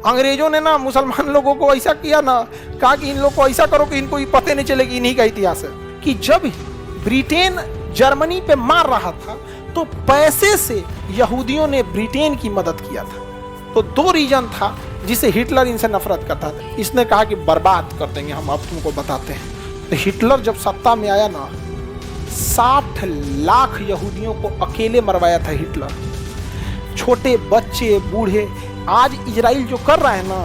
अंग्रेजों ने ना मुसलमान लोगों को ऐसा किया ना, कहा कि इन लोग को ऐसा करो कि इनको ये पता नहीं चले कि इन्हीं का इतिहास है। कि जब ब्रिटेन जर्मनी पे मार रहा था तो पैसे से यहूदियों ने ब्रिटेन की मदद किया था। तो दो रीजन था जिसे हिटलर इनसे नफरत करता था। इसने कहा कि बर्बाद कर देंगे हम, अब तुमको बताते हैं। तो हिटलर जब सत्ता में आया ना, 60 लाख यहूदियों को अकेले मरवाया था हिटलर, छोटे बच्चे बूढ़े। आज इजराइल जो कर रहा है ना,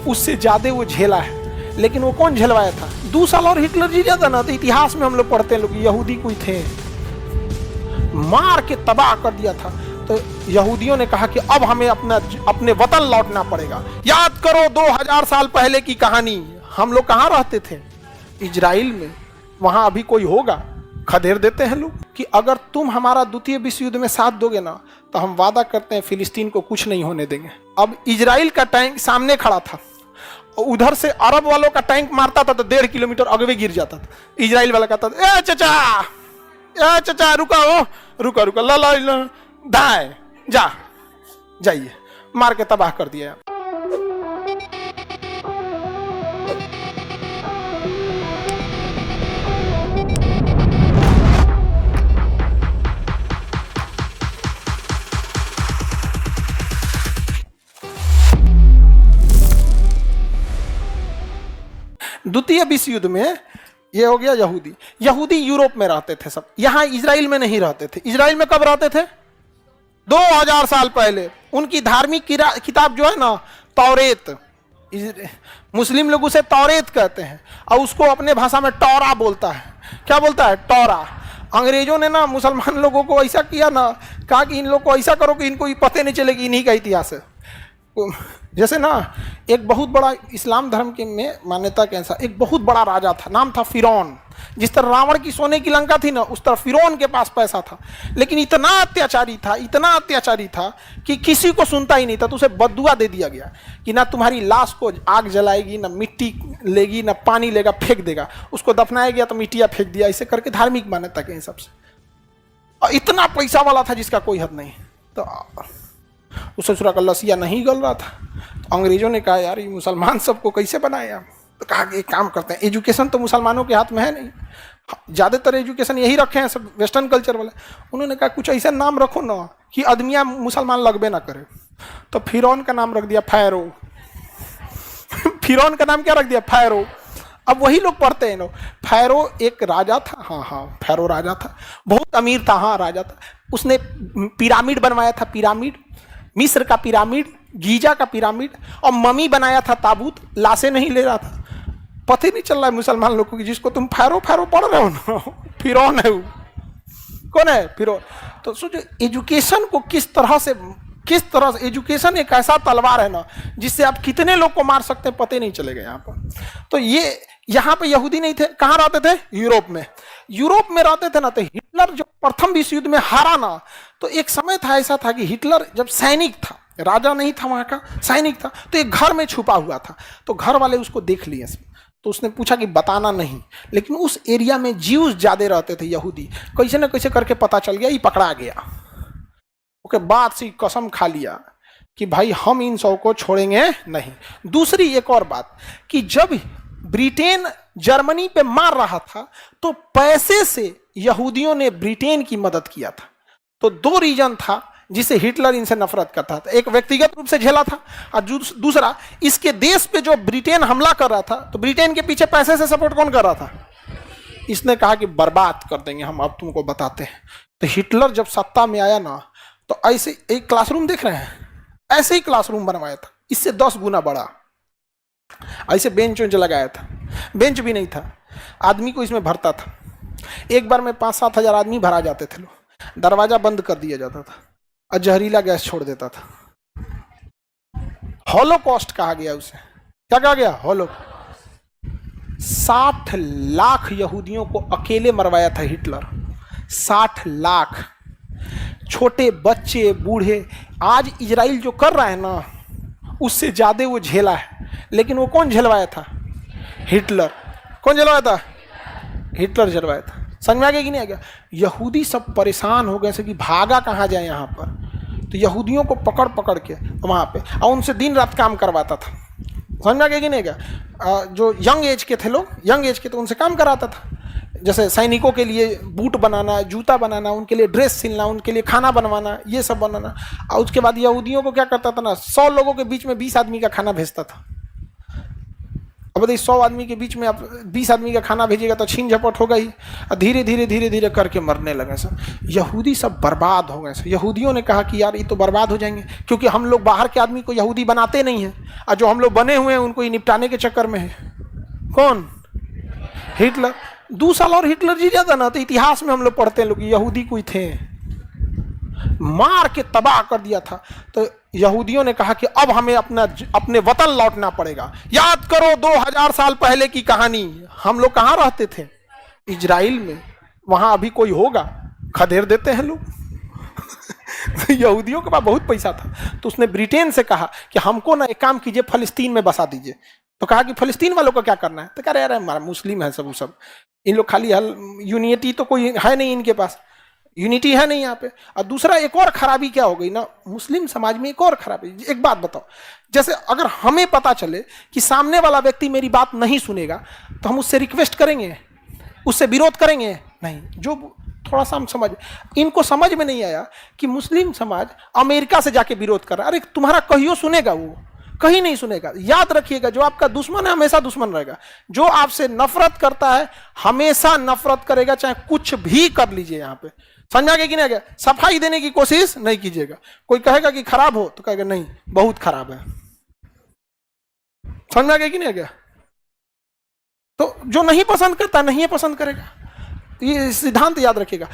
उससे ज्यादा वो झेला है। लेकिन वो कौन झेलवाया था? 2 साल और हिटलर जी जाता ना, तो इतिहास में हम लोग पढ़ते हैं लोग यहूदी कोई थे, मार के तबाह कर दिया था। तो यहूदियों ने कहा कि अब हमें अपने वतन लौटना पड़ेगा। याद करो 2000 साल पहले की कहानी। हम लोग कहाँ रहते थे? इजराइल में। वहां अभी कोई होगा? खदेड़ देते हैं लोग कि अगर तुम हमारा द्वितीय विश्व युद्ध में साथ दोगे ना, तो हम वादा करते हैं फिलिस्तीन को कुछ नहीं होने देंगे। अब इजराइल का टैंक सामने खड़ा था, उधर से अरब वालों का टैंक मारता था तो 1.5 किलोमीटर अगवे गिर जाता था। इजराइल वाला कहता था, ए चचा रुका ला दाएं जाइए, मार के तबाह कर दिया। द्वितीय विश्व युद्ध में ये हो गया यहूदी यूरोप में रहते थे सब, यहां इजराइल में नहीं रहते थे। इजराइल में कब रहते थे? 2000 साल पहले। उनकी धार्मिक किताब जो है ना, तौरेत, मुस्लिम लोग उसे तौरेत कहते हैं, और उसको अपने भाषा में टौरा बोलता है। क्या बोलता है? टौरा। अंग्रेजों ने ना मुसलमान लोगों को ऐसा किया ना, कहा कि इन लोग को ऐसा करो कि इनको ये पता नहीं चले कि इन्हीं का इतिहास है। जैसे ना एक बहुत बड़ा इस्लाम धर्म के में मान्यता के अनुसार एक बहुत बड़ा राजा था, नाम था फिरौन। जिस तरह रावण की सोने की लंका थी ना, उस तरह फिरौन के पास पैसा था, लेकिन इतना अत्याचारी था कि किसी को सुनता ही नहीं था। तो उसे बद्दुआ दे दिया गया कि ना तुम्हारी लाश को आग जलाएगी, ना मिट्टी लेगी, ना पानी लेगा, फेंक देगा। उसको दफनाया गया तो मिट्टिया फेंक दिया। ऐसे करके धार्मिक मान्यता के हिसाब से। और इतना पैसा वाला था जिसका कोई हद नहीं। तो उस ससुरा का लसिया नहीं गल रहा था। तो अंग्रेजों ने कहा यार ये मुसलमान सबको कैसे बनाया। तो कहा कि एक काम करते हैं, एजुकेशन तो मुसलमानों के हाथ में है नहीं, ज़्यादातर एजुकेशन यही रखे हैं सब वेस्टर्न कल्चर वाले। उन्होंने कहा कुछ ऐसा नाम रखो ना कि आदमियाँ मुसलमान लगबे ना करे। तो फिरौन का नाम रख दिया फैरो। फिरौन का नाम क्या रख दिया? फैरो। अब वही लोग पढ़ते हैं ना, फैरो एक राजा था। हाँ, फैरो राजा था, बहुत अमीर था। हाँ, राजा था। उसने पिरामिड बनवाया था, पिरामिड, मिस्र का पिरामिड, गीजा का पिरामिड, और मम्मी बनाया था, ताबूत। लाशें नहीं ले रहा था। पता ही नहीं चल रहा है मुसलमान लोगों की, जिसको तुम फैरो पढ़ रहे हो ना, फिरौन है वो। कौन है? फिरौन। तो सोचो एजुकेशन को किस तरह से एजुकेशन एक ऐसा तलवार है ना, जिससे आप कितने लोग को मार सकते हैं पता ही नहीं चलेगा यहाँ पर। तो ये यहाँ पे यहूदी नहीं थे। कहाँ रहते थे? यूरोप में रहते थे ना। तो हिटलर जब प्रथम विश्व युद्ध में हारा ना, तो एक समय था, ऐसा था कि हिटलर जब सैनिक था, राजा नहीं था वहां का, सैनिक था, तो एक घर में छुपा हुआ था। तो घर वाले उसको देख लिए। तो उसने पूछा कि बताना नहीं, लेकिन उस एरिया में ज्यूज ज्यादा रहते थे, यहूदी। कैसे न कैसे करके पता चल गया, ये पकड़ा गया। ओके, बाद से कसम खा लिया कि भाई हम इन सब को छोड़ेंगे नहीं। दूसरी एक और बात कि जब ब्रिटेन जर्मनी पे मार रहा था तो पैसे से यहूदियों ने ब्रिटेन की मदद किया था। तो दो रीजन था जिसे हिटलर इनसे नफरत करता था। एक व्यक्तिगत रूप से झेला था, और दूसरा इसके देश पे जो ब्रिटेन हमला कर रहा था, तो ब्रिटेन के पीछे पैसे से सपोर्ट कौन कर रहा था? इसने कहा कि बर्बाद कर देंगे हम, अब तुमको बताते हैं। तो हिटलर जब सत्ता में आया ना, तो ऐसे एक क्लासरूम देख रहे हैं, ऐसे ही क्लासरूम बनवाया था, इससे 10 गुना बड़ा। ऐसे बेंच वेंच लगाया था, बेंच भी नहीं था, आदमी को इसमें भरता था। एक बार में 5-7 हजार आदमी भरा जाते थे लोग। दरवाजा बंद कर दिया जाता था और जहरीला गैस छोड़ देता था। हॉलोकॉस्ट कहा गया उसे। क्या कहा गया? हॉलो। 60 लाख यहूदियों को अकेले मरवाया था हिटलर। 60 लाख, छोटे बच्चे बूढ़े। आज इजराइल जो कर रहा है ना, उससे ज्यादा वो झेला है। लेकिन वो कौन झेलवाया था? हिटलर। कौन झेलवाया था? हिटलर झेलवाया था। समझ में आ गया कि नहीं आ गया? यहूदी सब परेशान हो गए कि भागा कहाँ जाए यहाँ पर। तो यहूदियों को पकड़ पकड़ के वहाँ पे और उनसे दिन रात काम करवाता था। समझ में आ गया कि नहीं क्या? जो यंग एज के थे लोग, यंग एज के, तो उनसे काम कराता था। जैसे सैनिकों के लिए बूट बनाना, जूता बनाना, उनके लिए ड्रेस सिलना, उनके लिए खाना बनवाना, ये सब बनाना। और उसके बाद यहूदियों को क्या करता था ना, 100 लोगों के बीच में 20 आदमी का खाना भेजता था। अब बताइए 100 आदमी के बीच में आप 20 आदमी का खाना भेजिएगा तो छीन झपट होगा ही। धीरे धीरे धीरे धीरे करके मरने लगे सब यहूदी, सब बर्बाद हो गए। यहूदियों ने कहा कि यार ये तो बर्बाद हो जाएंगे, क्योंकि हम लोग बाहर के आदमी को यहूदी बनाते नहीं हैं, और जो हम लोग बने हुए हैं उनको ही निपटाने के चक्कर में है। कौन? हिटलर। 2 साल और हिटलर जी जाता ना, तो इतिहास में हम लोग पढ़ते हैं लोग यहूदी कोई थे, मार के तबाह कर दिया था। तो यहूदियों ने कहा कि अब हमें अपने वतन लौटना पड़ेगा। याद करो 2000 साल पहले की कहानी, हम लोग कहाँ रहते थे? इजराइल में। वहां अभी कोई होगा? खदेड़ देते हैं लोग। तो यहूदियों के पास बहुत पैसा था, तो उसने ब्रिटेन से कहा कि हमको ना एक काम कीजिए, फलस्तीन में बसा दीजिए। तो कहा कि फलस्तीन वालों को क्या करना है? तो कह रहे यार हमारा मुस्लिम है सब, इन लोग खाली यूनिटी तो कोई है नहीं इनके पास, यूनिटी है नहीं यहाँ पे। और दूसरा एक और खराबी क्या हो गई ना मुस्लिम समाज में, एक और खराबी। एक बात बताओ, जैसे अगर हमें पता चले कि सामने वाला व्यक्ति मेरी बात नहीं सुनेगा, तो हम उससे रिक्वेस्ट करेंगे, उससे विरोध करेंगे? नहीं। जो थोड़ा सा हम समझ, इनको समझ में नहीं आया कि मुस्लिम समाज अमेरिका से जाके विरोध कर रहा है। अरे तुम्हारा कहियो सुनेगा? वो कहीं नहीं सुनेगा। याद रखिएगा, जो आपका दुश्मन है हमेशा दुश्मन रहेगा, जो आपसे नफरत करता है हमेशा नफरत करेगा, चाहे कुछ भी कर लीजिए। यहाँ पे समझा गया कि नहीं गया? सफाई देने की कोशिश नहीं कीजिएगा। कोई कहेगा कि खराब हो तो कहेगा नहीं बहुत खराब है। समझा गया कि नहीं गया? तो जो नहीं पसंद करता नहीं पसंद करेगा। ये सिद्धांत याद रखिएगा।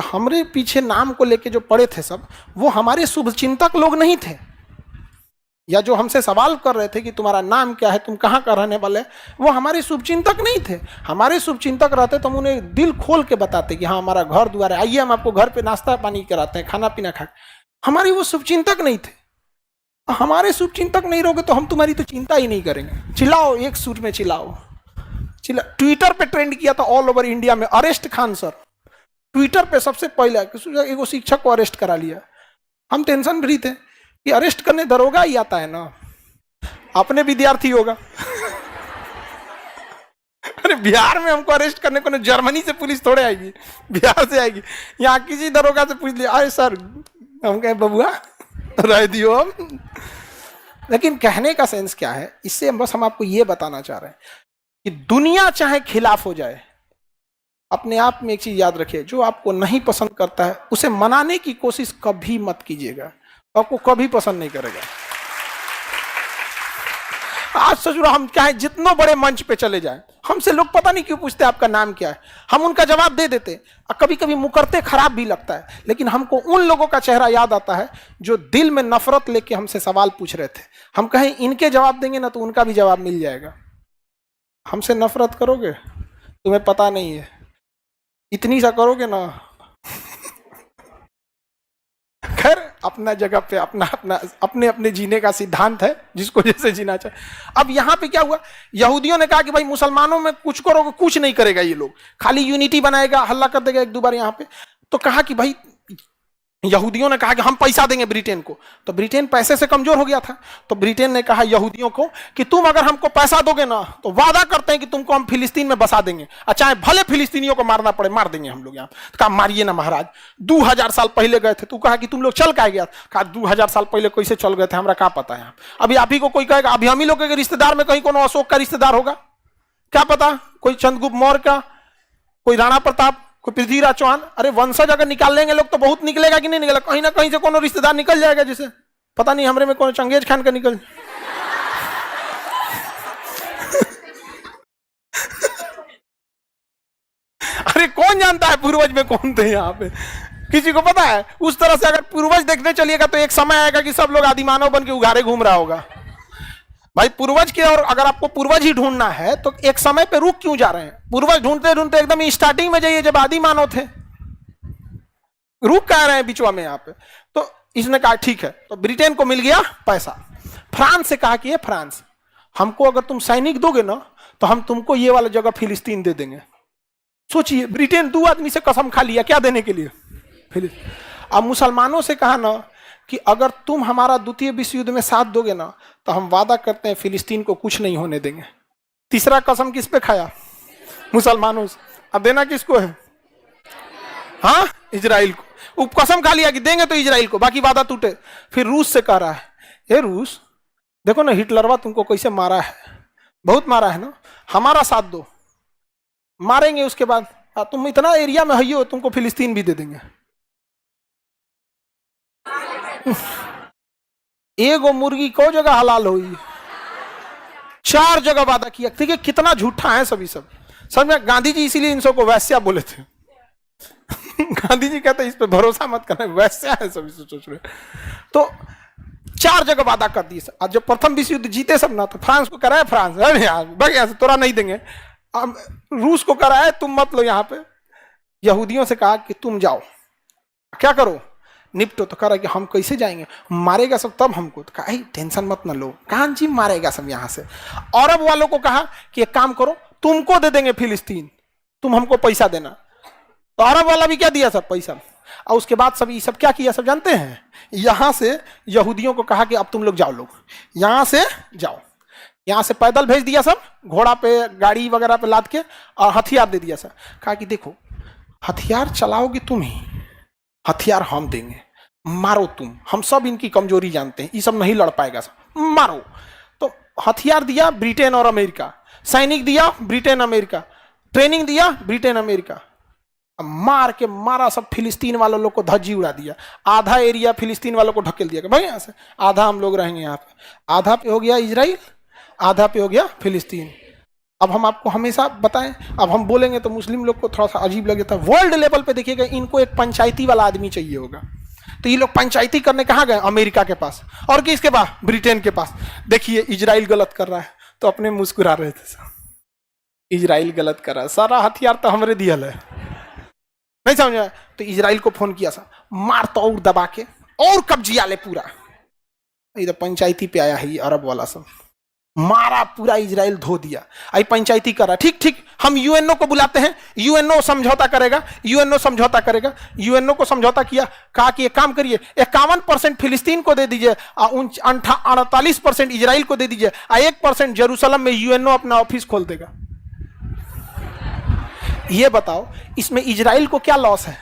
हमारे पीछे नाम को लेके जो पड़े थे सब, वो हमारे शुभचिंतक लोग नहीं थे, या जो हमसे सवाल कर रहे थे कि तुम्हारा नाम क्या है, तुम कहाँ का रहने वाले, वो हमारे शुभचिंतक नहीं थे। हमारे शुभचिंतक रहते तो हम उन्हें दिल खोल के बताते कि हाँ हमारा घर द्वार है, आइए हम आपको घर पे नाश्ता पानी कराते हैं, खाना पीना खा। हमारे वो शुभचिंतक नहीं थे। हमारे शुभचिंतक नहीं रहोगे तो हम तुम्हारी तो चिंता ही नहीं करेंगे। चिल्लाओ, एक सुर में चिल्लाओ। ट्विटर पे ट्रेंड किया था ऑल ओवर इंडिया में, अरेस्ट खान सर। ट्विटर पे सबसे पहले एक शिक्षक को अरेस्ट करा लिया। हम टेंशन फ्री थे कि अरेस्ट करने दरोगा ही आता है ना, अपने विद्यार्थी होगा। अरे बिहार में हमको अरेस्ट करने को, जर्मनी से पुलिस थोड़े आएगी, बिहार से आएगी। यहाँ किसी दरोगा से पूछ लिया, अरे सर, हम कहे बबुआ रह दियो हम। लेकिन कहने का सेंस क्या है, इससे हम आपको ये बताना चाह रहे हैं कि दुनिया चाहे खिलाफ हो जाए, अपने आप में एक चीज याद रखिए, जो आपको नहीं पसंद करता है उसे मनाने की कोशिश कभी मत कीजिएगा, आपको कभी पसंद नहीं करेगा। आज सचुरा हम चाहे जितने बड़े मंच पे चले जाएं, हमसे लोग पता नहीं क्यों पूछते आपका नाम क्या है, हम उनका जवाब दे देते। और कभी कभी मुकरते खराब भी लगता है, लेकिन हमको उन लोगों का चेहरा याद आता है जो दिल में नफरत लेके हमसे सवाल पूछ रहे थे। हम कहें इनके जवाब देंगे ना तो उनका भी जवाब मिल जाएगा। हमसे नफरत करोगे, तुम्हें पता नहीं है, इतनी सा करोगे ना। खैर अपना जगह पे अपना अपना अपने अपने जीने का सिद्धांत है, जिसको जैसे जीना चाहे। अब यहाँ पे क्या हुआ, यहूदियों ने कहा कि भाई मुसलमानों में कुछ करोगे, कुछ नहीं करेगा ये लोग, खाली यूनिटी बनाएगा, हल्ला कर देगा एक दो बार यहाँ पे। तो कहा कि भाई, यहूदियों ने कहा कि हम पैसा देंगे ब्रिटेन को। तो ब्रिटेन पैसे से कमजोर हो गया था, तो ब्रिटेन ने कहा यहूदियों को कि तुम अगर हमको पैसा दोगे ना तो वादा करते हैं कि तुमको हम फिलिस्तीन में बसा देंगे, और चाहे भले फिलिस्तीनियों को मारना पड़े मार देंगे हम लोग यहाँ। तो कहा मारिए ना महाराज, 2000 साल पहले गए थे। तू कहा कि तुम लोग चल के गया, कहा 2000 साल पहले कैसे चल गए थे हमरा क्या पता है। अभी आप ही को कोई कहेगा, अभी हम ही लोग के रिश्तेदार में कहीं कोनो अशोक का रिश्तेदार होगा, क्या पता, कोई चंद्रगुप्त मौर्य का, कोई राणा प्रताप, कोई पृथ्वीराज चौहान। अरे वंशज अगर निकाल लेंगे लोग तो बहुत निकलेगा कि नहीं निकलेगा, कहीं ना कहीं से कोनो रिश्तेदार निकल जाएगा, जिसे पता नहीं हमरे में कौन चंगेज खान का निकल। अरे कौन जानता है पूर्वज में कौन थे यहाँ पे, किसी को पता है? उस तरह से अगर पूर्वज देखने चलिएगा तो एक समय आएगा कि सब लोग आदिमानव बन के उघारे घूम रहा होगा। भाई पूर्वज के, और अगर आपको पूर्वज ही ढूंढना है तो एक समय पे रुक क्यों जा रहे हैं? पूर्वज ढूंढते ढूंढते एकदम स्टार्टिंग में जाइए जब आदि मानव थे, रुक कह रहे हैं बीचवा में यहाँ पे। तो इसने कहा ठीक है, तो ब्रिटेन को मिल गया पैसा। फ्रांस से कहा कि ये फ्रांस, हमको अगर तुम सैनिक दोगे ना तो हम तुमको ये वाला जगह फिलिस्तीन दे देंगे। सोचिए, ब्रिटेन 2 आदमी से कसम खा लिया क्या देने के लिए, फिलिस्तीन। अब मुसलमानों से कहा ना कि अगर तुम हमारा द्वितीय विश्व युद्ध में साथ दोगे ना तो हम वादा करते हैं फिलिस्तीन को कुछ नहीं होने देंगे। तीसरा कसम किस पे खाया? मुसलमानों से। अब देना किसको है? हाँ, इजराइल को। वो कसम खा लिया कि देंगे तो इजराइल को, बाकी वादा टूटे। फिर रूस से कह रहा है, ये रूस देखो ना हिटलरवा तुमको कैसे मारा है, बहुत मारा है ना, हमारा साथ दो, मारेंगे उसके बाद तुम इतना एरिया में हो तुमको फिलिस्तीन भी दे देंगे। एगो मुर्गी को जगह हलाल हुई, 4 जगह वादा किया। देखिए कितना झूठा है सभी सब। समझ में? गांधी जी इसीलिए इन सबको वैश्या बोले थे। गांधी जी कहते इस पे भरोसा मत करना, वैश्या है सभी सोच रहे। तो 4 जगह वादा कर दिए। आज जब प्रथम विश्व युद्ध जीते सब ना, तो फ्रांस को कराया, फ्रांस यहाँ से तोरा नहीं देंगे। रूस को कराया तुम मत लो यहाँ पे। यहूदियों से कहा कि तुम जाओ, क्या करो, निपटो। तो कह रहा कि हम कैसे जाएंगे, मारेगा सब तब हमको। तो कहा टेंशन मत ना लो, कहां जी मारेगा सब यहाँ से। अरब वालों को कहा कि एक काम करो, तुमको दे देंगे फिलिस्तीन, तुम हमको पैसा देना। तो अरब वाला भी क्या दिया सब पैसा। और उसके बाद सब ये सब क्या किया सब जानते हैं? यहां से यहूदियों को कहा कि अब तुम लोग जाओ, लोग यहां से जाओ। यहां से पैदल भेज दिया सब, घोड़ा पे गाड़ी वगैरह पे लाद के, और हथियार दे दिया सब। कहा कि देखो हथियार चलाओगे तुम ही, हथियार हम देंगे, मारो तुम, हम सब इनकी कमजोरी जानते हैं, ये सब नहीं लड़ पाएगा सब, मारो। तो हथियार दिया ब्रिटेन और अमेरिका, सैनिक दिया ब्रिटेन अमेरिका, ट्रेनिंग दिया ब्रिटेन अमेरिका। मार के मारा सब फिलिस्तीन वालों लोग को धज्जी उड़ा दिया। आधा एरिया फिलिस्तीन वालों को ढकेल दिया कि भाई यहाँ से आधा हम लोग रहेंगे, यहाँ पे आधा पे हो गया इजराइल, आधा पे हो गया फिलिस्तीन। अब हम आपको हमेशा बताएं, अब हम बोलेंगे तो मुस्लिम लोग को थोड़ा सा अजीब लगे था। वर्ल्ड लेवल पे देखिएगा इनको एक पंचायती वाला आदमी चाहिए होगा, तो ये लोग पंचायती करने कहाँ गए? अमेरिका के पास। और किसके पास? ब्रिटेन के पास। देखिए इजराइल गलत कर रहा है, तो अपने मुस्कुरा रहे थे, इजराइल गलत कर रहा है, सारा हथियार तो हमरे दिया है, नहीं समझ। तो इजराइल को फोन किया सा, मार तो और दबा के और कब्जिया ले पूरा। इधर पंचायती पे आया है ये अरब वाला सब, मारा पूरा इजराइल धो दिया। आई पंचायती कर रहा, ठीक ठीक हम यूएनओ को बुलाते हैं, यूएनओ समझौता करेगा, यूएनओ समझौता करेगा। यूएनओ को समझौता किया, कहा कि एक काम करिए 51% फिलिस्तीन को दे दीजिए, 48% इजराइल को दे दीजिए, 1% जेरूसलम में यूएनओ अपना ऑफिस खोल देगा। ये बताओ इसमें इजराइल को क्या लॉस है?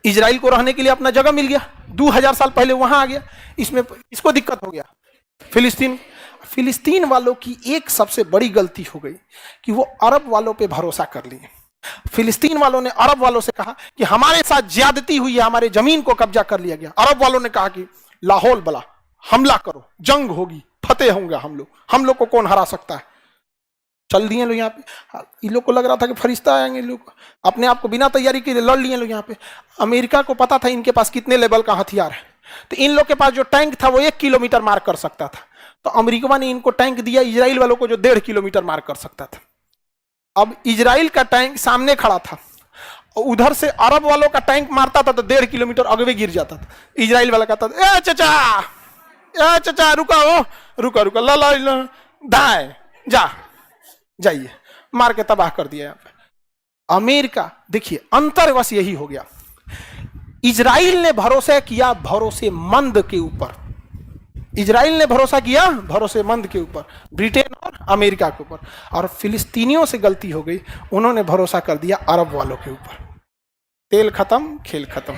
इजराइल को रहने के लिए अपना जगह मिल गया, 2000 साल पहले वहां आ गया, इसमें इसको दिक्कत हो गया। फिलिस्तीन वालों की एक सबसे बड़ी गलती हो गई कि वो अरब वालों पे भरोसा कर लिए। फिलिस्तीन वालों ने अरब वालों से कहा कि हमारे साथ ज्यादती हुई है, हमारे जमीन को कब्जा कर लिया गया। अरब वालों ने कहा कि लाहौल बला हमला करो, जंग होगी, फतेह होंगे हम लोग को कौन हरा सकता है। चल दिए लोग यहाँ पे। इन लोग को लग रहा था कि फरिश्ता आएंगे, लोग अपने आप को बिना तैयारी के लड़ लिए लोग यहाँ पे। अमेरिका को पता था इनके पास कितने लेवल का हथियार है, तो इन लोग के पास जो टैंक था वो 1 किलोमीटर मार कर सकता था, तो अमेरिका ने इनको टैंक दिया इजराइल वालों को जो 1.5 किलोमीटर मार कर सकता था। अब इजराइल का टैंक सामने खड़ा था, उधर से अरब वालों का टैंक मारता था तो 1.5 किलोमीटर अगवे गिर जाता था। इजराइल वाला कहता था ए चाचा रुका ला दाए जाइए, मार के तबाह कर दिया यहाँ पे। अमेरिका देखिए अंतर बस यही हो गया, इजराइल ने भरोसा किया भरोसेमंद के ऊपर, इजराइल ने भरोसा किया भरोसेमंद के ऊपर, ब्रिटेन और अमेरिका के ऊपर। और फिलिस्तीनियों से गलती हो गई, उन्होंने भरोसा कर दिया अरब वालों के ऊपर। तेल खत्म खेल खत्म।